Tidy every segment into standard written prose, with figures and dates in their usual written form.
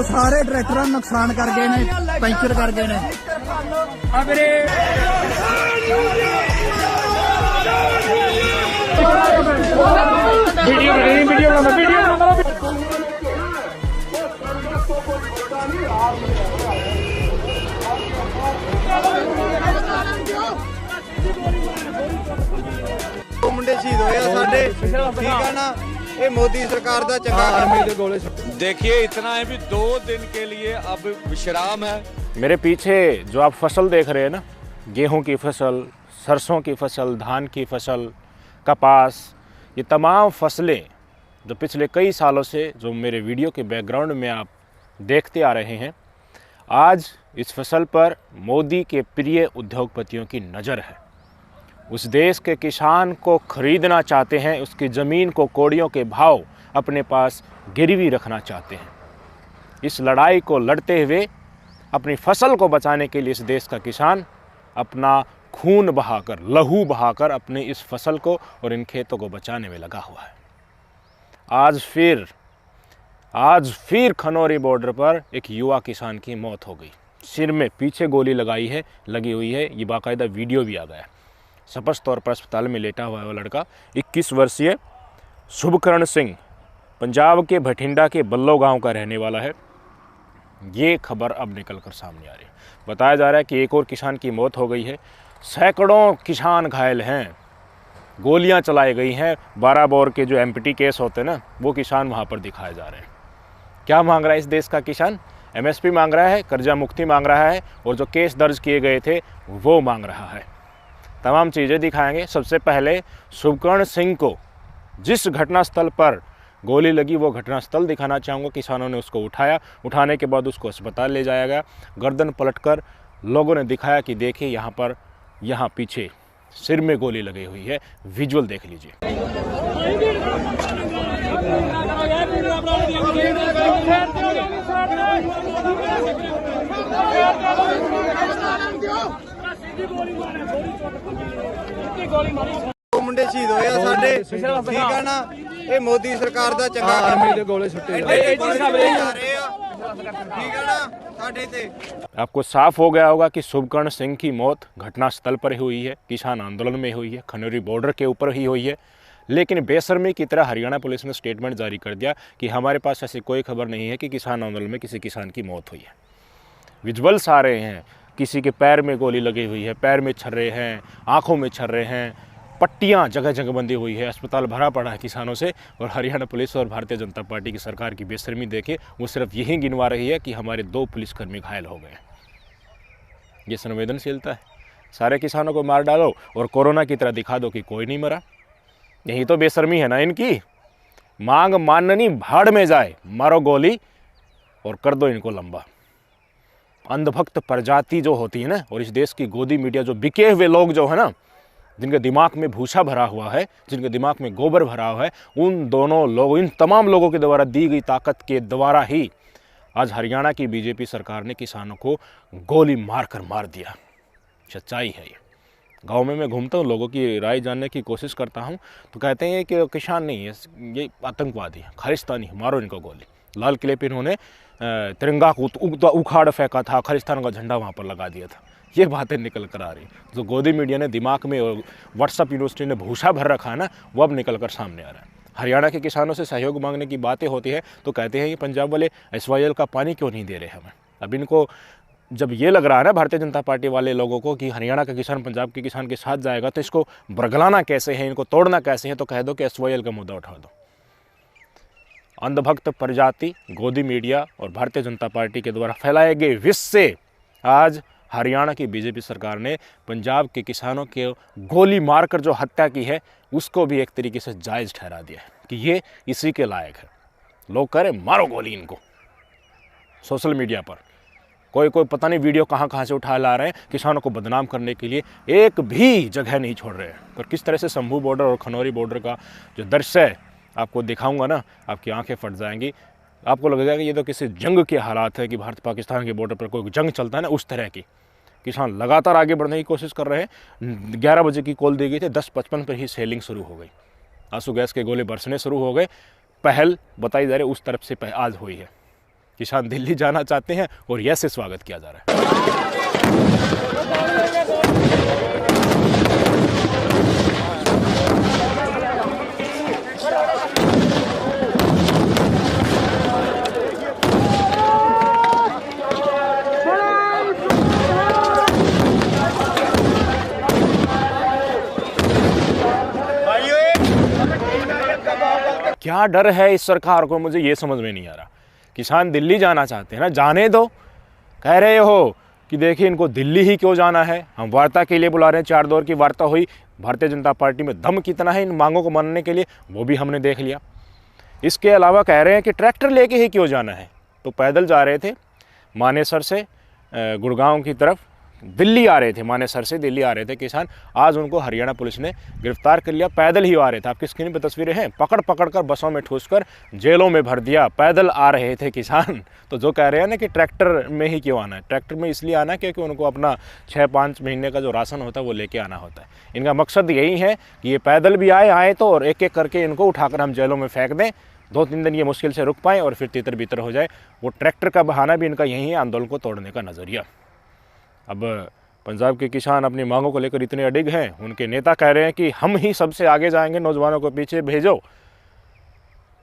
सारे ट्रैक्टर नुकसान कर गए ने, पंचर कर गए ने। मुंडे शहीद होए साडे, ठीक है ना। ये मोदी सरकार दा चंगा काम। देखिए इतना है भी 2 दिन के लिए अब विश्राम है। मेरे पीछे जो आप फसल देख रहे हैं ना, गेहूं की फसल, सरसों की फसल, धान की फसल, कपास, ये तमाम फसलें जो पिछले कई सालों से जो मेरे वीडियो के बैकग्राउंड में आप देखते आ रहे हैं, आज इस फसल पर मोदी के प्रिय उद्योगपतियों की नज़र है। उस देश के किसान को खरीदना चाहते हैं, उसकी ज़मीन को कौड़ियों के भाव अपने पास गिरवी रखना चाहते हैं। इस लड़ाई को लड़ते हुए अपनी फसल को बचाने के लिए इस देश का किसान अपना खून बहाकर, लहू बहाकर अपनी इस फसल को और इन खेतों को बचाने में लगा हुआ है। आज फिर खनौरी बॉर्डर पर एक युवा किसान की मौत हो गई। सिर में पीछे गोली लगी हुई है। ये बाकायदा वीडियो भी आ गया। स्पष्ट तौर पर अस्पताल में लेटा हुआ है वो लड़का। 21 वर्षीय शुभकरण सिंह पंजाब के भटिंडा के बल्लो गांव का रहने वाला है। ये खबर अब निकल कर सामने आ रही है। बताया जा रहा है कि एक और किसान की मौत हो गई है। सैकड़ों किसान घायल हैं, गोलियां चलाई गई हैं। 12 बोर के जो एमपीटी केस होते हैं ना, वो किसान वहाँ पर दिखाए जा रहे हैं। क्या मांग रहा है इस देश का किसान? एमएसपी मांग रहा है, कर्जा मुक्ति मांग रहा है, और जो केस दर्ज किए गए थे वो मांग रहा है। तमाम चीज़ें दिखाएंगे। सबसे पहले शुभकर्ण सिंह को जिस घटनास्थल पर गोली लगी वो घटनास्थल दिखाना चाहूँगा। किसानों ने उसको उठाया, उठाने के बाद उसको अस्पताल ले जाया गया। गर्दन पलटकर लोगों ने दिखाया कि देखिए यहाँ पीछे सिर में गोली लगी हुई है। विजुअल देख लीजिए। मुंडे शहीद होए साडे, ठीक है ना। ये मोदी सरकार दा चंगा काम। आपको साफ हो गया होगा कि शुभकर्ण सिंह की मौत घटनास्थल पर ही हुई है, किसान आंदोलन में हुई है, खनौरी बॉर्डर के ऊपर ही हुई है। लेकिन बेशर्मी की तरह हरियाणा पुलिस ने स्टेटमेंट जारी कर दिया कि हमारे पास ऐसी कोई खबर नहीं है कि किसान आंदोलन में किसी किसान की मौत हुई है। विजुअल्स आ रहे हैं, किसी के पैर में गोली लगी हुई है, पैर में छर्रे हैं, आँखों में छर्रे हैं, पट्टियाँ जगह जगह बंधी हुई है। अस्पताल भरा पड़ा है किसानों से। और हरियाणा पुलिस और भारतीय जनता पार्टी की सरकार की बेशर्मी देखे, वो सिर्फ यही गिनवा रही है कि हमारे 2 पुलिसकर्मी घायल हो गए। ये संवेदनशीलता है? सारे किसानों को मार डालो और कोरोना की तरह दिखा दो कि कोई नहीं मरा। यही तो बेशर्मी है ना इनकी। मांग माननी भाड़ में जाए, मारो गोली और कर दो इनको लंबा। अंधभक्त प्रजाति जो होती है ना, और इस देश की गोदी मीडिया, जो बिके हुए लोग जो है ना, जिनके दिमाग में भूसा भरा हुआ है, जिनके दिमाग में गोबर भरा हुआ है, इन तमाम लोगों के द्वारा दी गई ताकत के द्वारा ही आज हरियाणा की बीजेपी सरकार ने किसानों को गोली मार दिया। सच्चाई है ये। गांव में मैं घूमता हूँ, लोगों की राय जानने की कोशिश करता हूँ, तो कहते हैं कि किसान नहीं है, ये आतंकवादी है, खालिस्तानी है, मारो इनको गोली। लाल किले पर इन्होंने तिरंगा को उखाड़ फेंका था, खालिस्तान का झंडा वहाँ पर लगा दिया था। ये बातें निकल कर आ रही, जो गोदी मीडिया ने दिमाग में और व्हाट्सएप यूनिवर्सिटी ने भूसा भर रखा है ना, वो अब निकल कर सामने आ रहा है। हरियाणा के किसानों से सहयोग मांगने की बातें होती है तो कहते हैं कि पंजाब वाले SYL का पानी क्यों नहीं दे रहे हमें। अब इनको जब ये लग रहा है ना भारतीय जनता पार्टी वाले लोगों को कि हरियाणा का किसान पंजाब के किसान के साथ जाएगा, तो इसको बरगलाना कैसे है, इनको तोड़ना कैसे है, तो कह दो कि SYL का मुद्दा उठा दो। अंधभक्त प्रजाति, गोदी मीडिया और भारतीय जनता पार्टी के द्वारा फैलाए गए विष से आज हरियाणा की बीजेपी सरकार ने पंजाब के किसानों के गोली मारकर जो हत्या की है, उसको भी एक तरीके से जायज़ ठहरा दिया है कि ये इसी के लायक है। लोग कह रहे मारो गोली इनको। सोशल मीडिया पर कोई पता नहीं वीडियो कहाँ से उठा ला रहे हैं, किसानों को बदनाम करने के लिए एक भी जगह नहीं छोड़ रहे हैं। और किस तरह से शंभू बॉर्डर और खनौरी बॉर्डर का जो दृश्य है आपको दिखाऊंगा ना, आपकी आंखें फट जाएंगी। आपको लगेगा कि ये तो किसी जंग के हालात है कि भारत पाकिस्तान के बॉर्डर पर कोई जंग चलता है ना, उस तरह की। किसान लगातार आगे बढ़ने की कोशिश कर रहे हैं। 11 बजे की कॉल दी गई थी, 10:55 पर ही सेलिंग शुरू हो गई। आंसू गैस के गोले बरसने शुरू हो गए। पहल बताई जा रही है उस तरफ से आज हुई है। किसान दिल्ली जाना चाहते हैं और यह स्वागत किया जा रहा है। क्या डर है इस सरकार को, मुझे ये समझ में नहीं आ रहा। किसान दिल्ली जाना चाहते हैं ना, जाने दो। कह रहे हो कि देखिए इनको दिल्ली ही क्यों जाना है, हम वार्ता के लिए बुला रहे हैं। 4 दौर की वार्ता हुई, भारतीय जनता पार्टी में दम कितना है इन मांगों को मानने के लिए, वो भी हमने देख लिया। इसके अलावा कह रहे हैं कि ट्रैक्टर लेके ही क्यों जाना है। तो पैदल जा रहे थे मानेसर से गुड़गांव की तरफ, दिल्ली आ रहे थे, मानेसर से दिल्ली आ रहे थे किसान। आज उनको हरियाणा पुलिस ने गिरफ्तार कर लिया। पैदल ही आ रहे थे, आपकी स्क्रीन पर तस्वीरें हैं। पकड़ कर बसों में ठूस कर जेलों में भर दिया। पैदल आ रहे थे किसान। तो जो कह रहे हैं ना कि ट्रैक्टर में ही क्यों आना है, ट्रैक्टर में इसलिए आना है क्योंकि उनको अपना 6-5 महीने का जो राशन होता है वो लेके आना होता है। इनका मकसद यही है कि ये पैदल भी आए तो और एक एक करके इनको उठाकर हम जेलों में फेंक दें। 2-3 दिन ये मुश्किल से रुक पाएँ और फिर तितर बितर हो जाए। वो ट्रैक्टर का बहाना भी इनका यही है, आंदोलन को तोड़ने का नज़रिया। अब पंजाब के किसान अपनी मांगों को लेकर इतने अडिग हैं, उनके नेता कह रहे हैं कि हम ही सबसे आगे जाएंगे, नौजवानों को पीछे भेजो।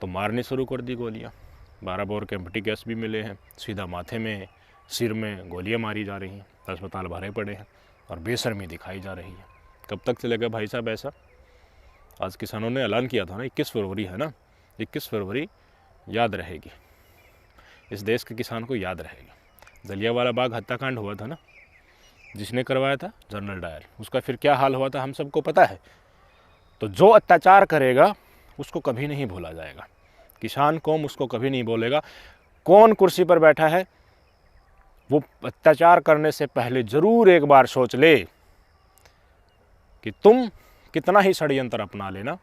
तो मारनी शुरू कर दी गोलियां। 12 बोर के एम्प्टी गैस भी मिले हैं, सीधा माथे में, सिर में गोलियां मारी जा रही हैं, अस्पताल भरे पड़े हैं और बेशर्मी दिखाई जा रही है। कब तक चलेगा भाई साहब ऐसा? आज किसानों ने ऐलान किया था ना, 21 फरवरी है ना, 21 फरवरी याद रहेगी, इस देश के किसान को याद रहेगी। जलियांवाला बाग हत्याकांड हुआ था ना, जिसने करवाया था जनरल डायर, उसका फिर क्या हाल हुआ था हम सबको पता है। तो जो अत्याचार करेगा उसको कभी नहीं भूला जाएगा, किसान कौम उसको कभी नहीं बोलेगा। कौन कुर्सी पर बैठा है वो अत्याचार करने से पहले जरूर एक बार सोच ले कि तुम कितना ही षड्यंत्र अपना लेना,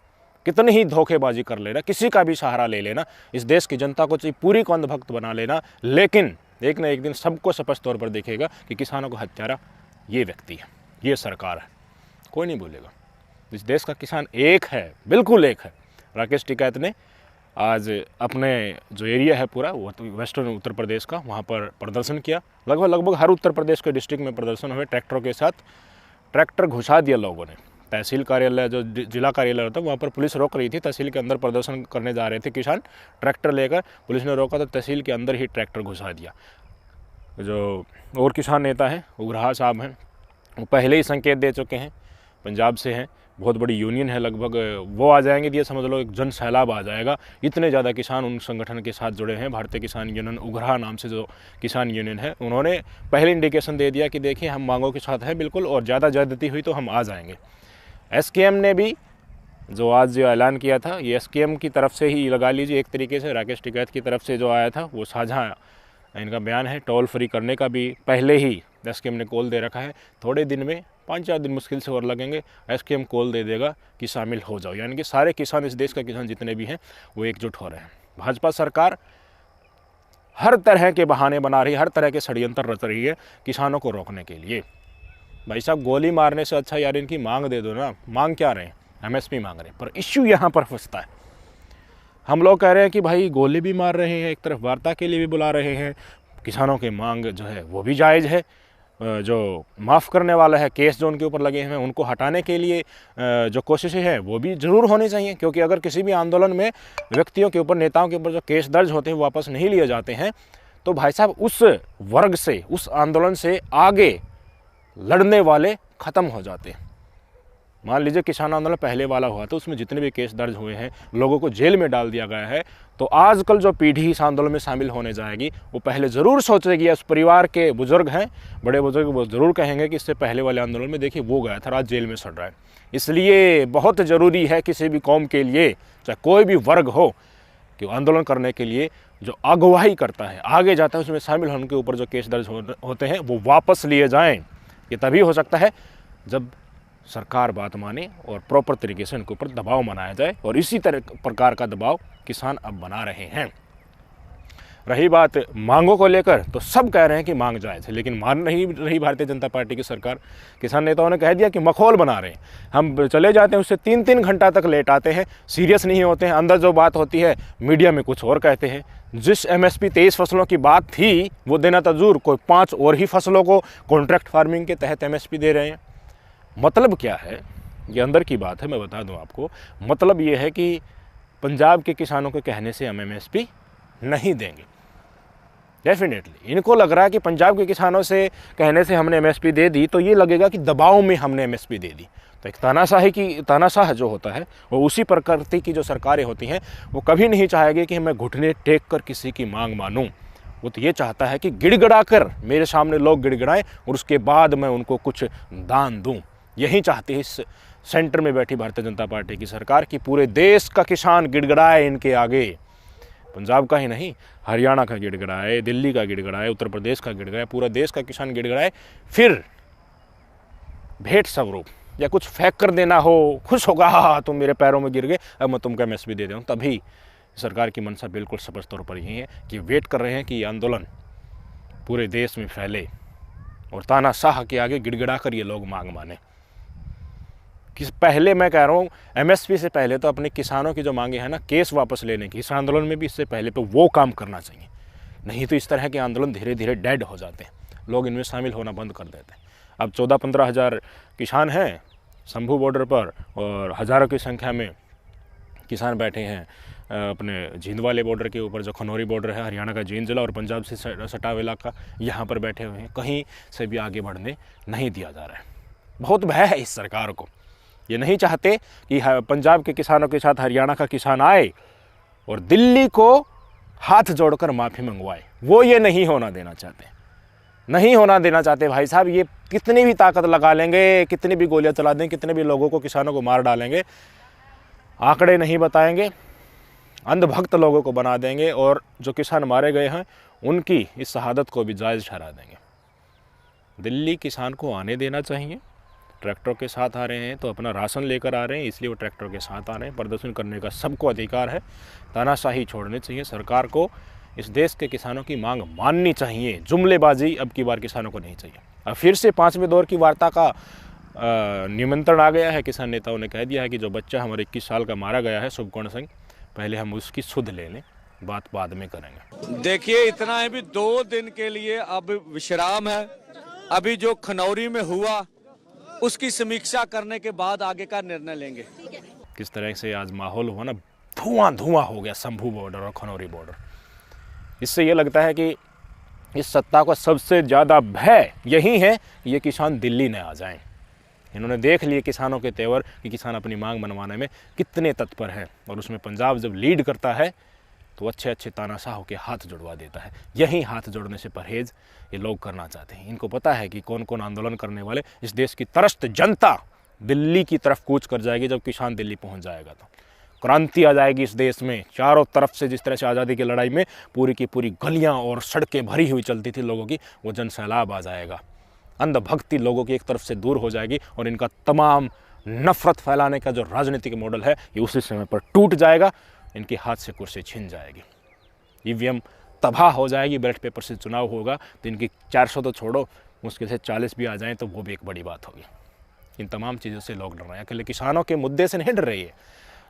कितनी ही धोखेबाजी कर लेना, किसी का भी सहारा ले लेना, इस देश की जनता को पूरी को अंधभक्त बना लेना, लेकिन एक न एक दिन सबको स्पष्ट तौर पर दिखेगा कि किसानों का हत्यारा ये व्यक्ति है, ये सरकार है। कोई नहीं बोलेगा। इस देश का किसान एक है, बिल्कुल एक है। राकेश टिकैत ने आज अपने जो एरिया है पूरा वेस्टर्न उत्तर प्रदेश का, वहाँ पर प्रदर्शन किया। लगभग हर उत्तर प्रदेश के डिस्ट्रिक्ट में प्रदर्शन हुए ट्रैक्टरों के साथ। ट्रैक्टर घुसा दिया लोगों ने। तहसील कार्यालय जो जिला कार्यालय होता है वहाँ पर पुलिस रोक रही थी, तहसील के अंदर प्रदर्शन करने जा रहे थे किसान, ट्रैक्टर लेकर पुलिस ने रोका तो तहसील के अंदर ही ट्रैक्टर घुसा दिया। जो और किसान नेता हैं उग्रहा साहब हैं, वो पहले ही संकेत दे चुके हैं, पंजाब से हैं, बहुत बड़ी यूनियन है, लगभग वो आ जाएंगे, ये समझ लो एक जन सैलाब आ जाएगा। इतने ज़्यादा किसान उन संगठन के साथ जुड़े हैं। भारतीय किसान यूनियन उग्रहा नाम से जो किसान यूनियन है, उन्होंने पहले इंडिकेशन दे दिया कि देखिए हम मांगों के साथ हैं बिल्कुल, और ज़्यादा ज्यादती हुई तो हम आ जाएंगे। एसकेएम ने भी जो आज जो ऐलान किया था, ये एसकेएम की तरफ से ही लगा लीजिए एक तरीके से, राकेश टिकैत की तरफ से जो आया था वो साझा इनका बयान है। टोल फ्री करने का भी पहले ही एसकेएम ने कॉल दे रखा है। थोड़े दिन में 5-4 दिन मुश्किल से और लगेंगे, एसकेएम कॉल दे देगा कि शामिल हो जाओ। यानी कि सारे किसान, इस देश का किसान जितने भी हैं वो एकजुट हो रहे हैं। भाजपा सरकार हर तरह के बहाने बना रही है, हर तरह के षड्यंत्र रच रही है किसानों को रोकने के लिए। भाई साहब गोली मारने से अच्छा यार इनकी मांग दे दो ना। मांग क्या रहे हैं? एमएसपी मांग रहे हैं। पर इश्यू यहाँ पर फंसता है। हम लोग कह रहे हैं कि भाई गोली भी मार रहे हैं, एक तरफ वार्ता के लिए भी बुला रहे हैं, किसानों की मांग जो है वो भी जायज़ है। जो माफ़ करने वाला है, केस जो उनके ऊपर लगे हैं उनको हटाने के लिए जो कोशिशें हैं वो भी ज़रूर होनी चाहिए। क्योंकि अगर किसी भी आंदोलन में व्यक्तियों के ऊपर, नेताओं के ऊपर जो केस दर्ज होते हैं वापस नहीं लिए जाते हैं, तो भाई साहब उस वर्ग से, उस आंदोलन से आगे लड़ने वाले ख़त्म हो जाते हैं। मान लीजिए किसान आंदोलन पहले वाला हुआ तो उसमें जितने भी केस दर्ज हुए हैं, लोगों को जेल में डाल दिया गया है, तो आजकल जो पीढ़ी इस आंदोलन में शामिल होने जाएगी वो पहले ज़रूर सोचेगी, उस परिवार के बुजुर्ग हैं, बड़े बुजुर्ग, वो ज़रूर कहेंगे कि इससे पहले वाले आंदोलन में देखिए वो गया था, आज जेल में सड़ रहा है। इसलिए बहुत ज़रूरी है किसी भी कौम के लिए, चाहे कोई भी वर्ग हो, कि आंदोलन करने के लिए जो अगुवाई करता है, आगे जाता है, उसमें शामिल होने के ऊपर जो केस दर्ज होते हैं वो वापस लिए जाएँ। ये तभी हो सकता है जब सरकार बात माने और प्रॉपर तरीके से उनके ऊपर दबाव बनाया जाए, और इसी तरह प्रकार का दबाव किसान अब बना रहे हैं। रही बात मांगों को लेकर, तो सब कह रहे हैं कि मांग जायज़ है, लेकिन मान नहीं रही भारतीय जनता पार्टी की सरकार। किसान नेताओं ने कह दिया कि मखौल बना रहे हैं, हम चले जाते हैं उससे 3-3 घंटा तक लेट आते हैं, सीरियस नहीं होते हैं, अंदर जो बात होती है मीडिया में कुछ और कहते हैं। जिस MSP 23 फसलों की बात थी वो देना तजूर कोई 5 और ही फसलों को कॉन्ट्रैक्ट फार्मिंग के तहत MSP दे रहे हैं। मतलब क्या है, ये अंदर की बात है, मैं बता दूं आपको। मतलब ये है कि पंजाब के किसानों के कहने से हम MSP नहीं देंगे। डेफिनेटली इनको लग रहा है कि पंजाब के किसानों से कहने से हमने MSP दे दी तो ये लगेगा कि दबाव में हमने MSP दे दी। तो एक तानाशाह जो होता है वो उसी प्रकृति की जो सरकारें होती हैं वो कभी नहीं चाहेगी कि मैं घुटने टेक कर किसी की मांग मानूं। वो तो ये चाहता है कि गिड़गिड़ा कर मेरे सामने लोग गिड़गिड़ाएं और उसके बाद मैं उनको कुछ दान दूं। यही चाहती है इस सेंटर में बैठी भारतीय जनता पार्टी की सरकार कि पूरे देश का किसान गिड़गिड़ाए इनके आगे। पंजाब का ही नहीं, हरियाणा का गिड़गिड़ाए, दिल्ली का गिड़गिड़ाए, उत्तर प्रदेश का गिड़गिड़ाए, पूरा देश का किसान गिड़गिड़ाए। फिर भेंट स्वरूप या कुछ फेंक कर देना हो, खुश होगा, हाँ तुम मेरे पैरों में गिर गए, अब मैं तुमको MSP दे दूँ। तभी सरकार की मंशा बिल्कुल स्पष्ट तौर पर यही है कि वेट कर रहे हैं कि ये आंदोलन पूरे देश में फैले और तानाशाह के आगे गिड़गिड़ा कर ये लोग मांग माने। पहले मैं कह रहा हूँ MSP से पहले तो अपने किसानों की जो मांगे हैं ना, केस वापस लेने की, इस आंदोलन में भी इससे पहले तो वो काम करना चाहिए। नहीं तो इस तरह के आंदोलन धीरे धीरे डेड हो जाते हैं, लोग इनमें शामिल होना बंद कर देते हैं। अब 14-15 हज़ार किसान हैं शंभू बॉर्डर पर और हज़ारों की संख्या में किसान बैठे हैं अपने जींद वाले बॉर्डर के ऊपर, जो खनौरी बॉर्डर है हरियाणा का जींद जिला और पंजाब से सटा हुआ इलाका, यहाँ पर बैठे हुए हैं। कहीं से भी आगे बढ़ने नहीं दिया जा रहा है। बहुत भय है इस सरकार को। ये नहीं चाहते कि पंजाब के किसानों के साथ हरियाणा का किसान आए और दिल्ली को हाथ जोड़कर माफ़ी मंगवाए। वो ये नहीं होना देना चाहते, नहीं होना देना चाहते भाई साहब। ये कितनी भी ताकत लगा लेंगे, कितनी भी गोलियां चला देंगे, कितने भी लोगों को, किसानों को मार डालेंगे, आंकड़े नहीं बताएंगे, अंधभक्त लोगों को बना देंगे और जो किसान मारे गए हैं उनकी इस शहादत को भी जायज़ ठहरा देंगे। दिल्ली किसान को आने देना चाहिए। ट्रैक्टर के साथ आ रहे हैं तो अपना राशन लेकर आ रहे हैं, इसलिए वो ट्रैक्टर के साथ आ रहे हैं। प्रदर्शन करने का सबको अधिकार है। तानाशाही छोड़नी चाहिए। सरकार को इस देश के किसानों की मांग माननी चाहिए। जुमलेबाजी अब की बार किसानों को नहीं चाहिए। अब फिर से 5वें दौर की वार्ता का निमंत्रण आ गया है। किसान नेताओं ने कह दिया है कि जो बच्चा हमारे 21 साल का मारा गया है शुभकर्ण सिंह, पहले हम उसकी सुध ले लें, बात बाद में करेंगे। देखिए इतना है भी 2 दिन के लिए अब विश्राम है। अभी जो खनौरी में हुआ उसकी समीक्षा करने के बाद आगे का निर्णय लेंगे। किस तरह से आज माहौल हुआ ना, धुआं धुआं हो गया शंभू बॉर्डर और खनौरी बॉर्डर। इससे ये लगता है कि इस सत्ता को सबसे ज़्यादा भय यही है कि ये किसान दिल्ली न आ जाएं। इन्होंने देख लिए किसानों के तेवर कि किसान अपनी मांग मनवाने में कितने तत्पर हैं, और उसमें पंजाब जब लीड करता है तो अच्छे अच्छे तानाशाहों के हाथ जुड़वा देता है। यही हाथ जोड़ने से परहेज ये लोग करना चाहते हैं। इनको पता है कि कौन कौन आंदोलन करने वाले, इस देश की त्रस्त जनता दिल्ली की तरफ कूच कर जाएगी। जब किसान दिल्ली पहुंच जाएगा तो क्रांति आ जाएगी इस देश में। चारों तरफ से जिस तरह से आज़ादी की लड़ाई में पूरी की पूरी गलियां और सड़कें भरी हुई चलती थी लोगों की, वो जन सैलाब आ जाएगा। अंधभक्ति लोगों की एक तरफ से दूर हो जाएगी और इनका तमाम नफरत फैलाने का जो राजनीतिक मॉडल है ये उसी समय पर टूट जाएगा। इनके हाथ से कुर्सी छिन जाएगी, EVM तबाह हो जाएगी। बैलेट पेपर से चुनाव होगा तो इनकी 400 तो छोड़ो, मुश्किल से 40 भी आ जाएं तो वो भी एक बड़ी बात होगी। इन तमाम चीज़ों से लोग डर रहे हैं। अकेले किसानों के मुद्दे से नहीं डर रही है,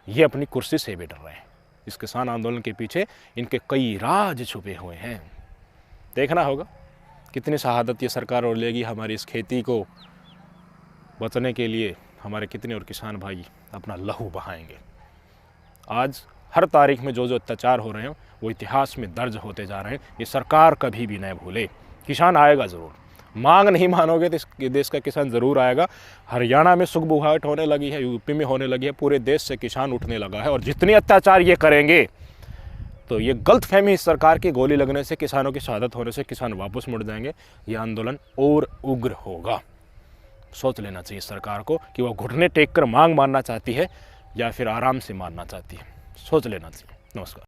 ये अपनी कुर्सी से भी डर रहे हैं। इस किसान आंदोलन के पीछे इनके कई राज छुपे हुए हैं। देखना होगा कितनी शहादत ये सरकार और लेगी। हमारी इस खेती को बचने के लिए हमारे कितने और किसान भाई अपना लहू बहाएंगे। आज हर तारीख में जो जो अत्याचार हो रहे हैं वो इतिहास में दर्ज होते जा रहे हैं। ये सरकार कभी भी न भूले। किसान आएगा ज़रूर, मांग नहीं मानोगे तो इस देश का किसान ज़रूर आएगा। हरियाणा में सुगबुगाहट होने लगी है, यूपी में होने लगी है, पूरे देश से किसान उठने लगा है। और जितने अत्याचार ये करेंगे तो ये गलतफहमी इस सरकार की गोली लगने से, किसानों की शहादत होने से किसान वापस मुड़ जाएंगे। ये आंदोलन और उग्र होगा। सोच लेना चाहिए सरकार को कि वो घुटने टेक कर मांग मानना चाहती है या फिर आराम से मानना चाहती है। सोच लेना चाहिए। नमस्कार।